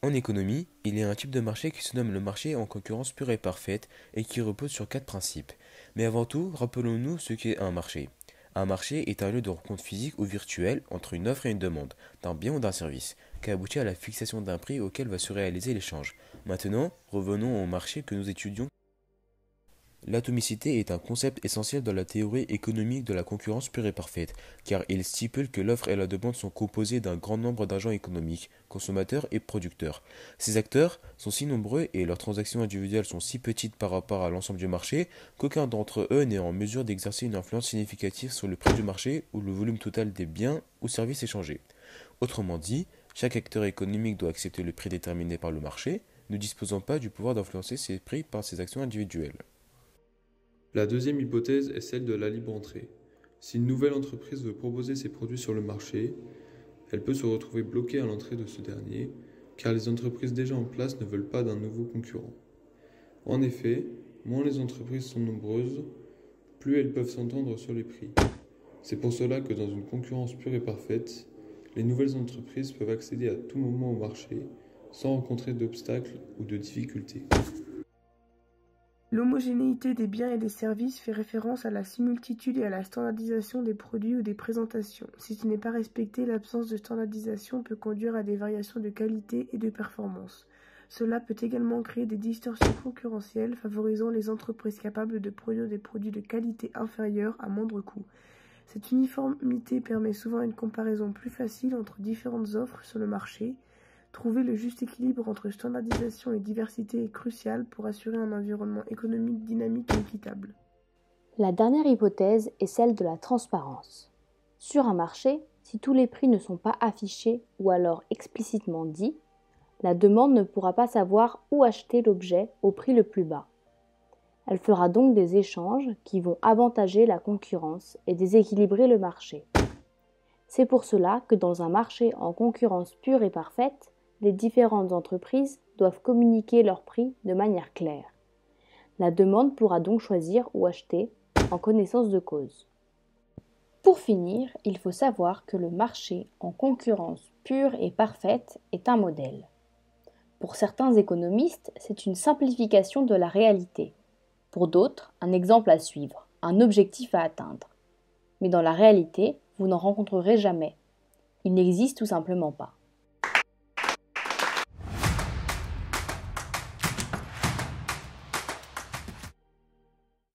En économie, il y a un type de marché qui se nomme le marché en concurrence pure et parfaite et qui repose sur quatre principes. Mais avant tout, rappelons-nous ce qu'est un marché. Un marché est un lieu de rencontre physique ou virtuel entre une offre et une demande, d'un bien ou d'un service, qui aboutit à la fixation d'un prix auquel va se réaliser l'échange. Maintenant, revenons au marché que nous étudions. L'atomicité est un concept essentiel dans la théorie économique de la concurrence pure et parfaite, car il stipule que l'offre et la demande sont composées d'un grand nombre d'agents économiques, consommateurs et producteurs. Ces acteurs sont si nombreux et leurs transactions individuelles sont si petites par rapport à l'ensemble du marché qu'aucun d'entre eux n'est en mesure d'exercer une influence significative sur le prix du marché ou le volume total des biens ou services échangés. Autrement dit, chaque acteur économique doit accepter le prix déterminé par le marché, ne disposant pas du pouvoir d'influencer ces prix par ses actions individuelles. La deuxième hypothèse est celle de la libre entrée. Si une nouvelle entreprise veut proposer ses produits sur le marché, elle peut se retrouver bloquée à l'entrée de ce dernier, car les entreprises déjà en place ne veulent pas d'un nouveau concurrent. En effet, moins les entreprises sont nombreuses, plus elles peuvent s'entendre sur les prix. C'est pour cela que dans une concurrence pure et parfaite, les nouvelles entreprises peuvent accéder à tout moment au marché sans rencontrer d'obstacles ou de difficultés. L'homogénéité des biens et des services fait référence à la similitude et à la standardisation des produits ou des présentations. Si ce n'est pas respecté, l'absence de standardisation peut conduire à des variations de qualité et de performance. Cela peut également créer des distorsions concurrentielles, favorisant les entreprises capables de produire des produits de qualité inférieure à moindre coût. Cette uniformité permet souvent une comparaison plus facile entre différentes offres sur le marché. Trouver le juste équilibre entre standardisation et diversité est crucial pour assurer un environnement économique dynamique et équitable. La dernière hypothèse est celle de la transparence. Sur un marché, si tous les prix ne sont pas affichés ou alors explicitement dits, la demande ne pourra pas savoir où acheter l'objet au prix le plus bas. Elle fera donc des échanges qui vont avantager la concurrence et déséquilibrer le marché. C'est pour cela que dans un marché en concurrence pure et parfaite, les différentes entreprises doivent communiquer leurs prix de manière claire. La demande pourra donc choisir où acheter en connaissance de cause. Pour finir, il faut savoir que le marché en concurrence pure et parfaite est un modèle. Pour certains économistes, c'est une simplification de la réalité. Pour d'autres, un exemple à suivre, un objectif à atteindre. Mais dans la réalité, vous n'en rencontrerez jamais. Il n'existe tout simplement pas.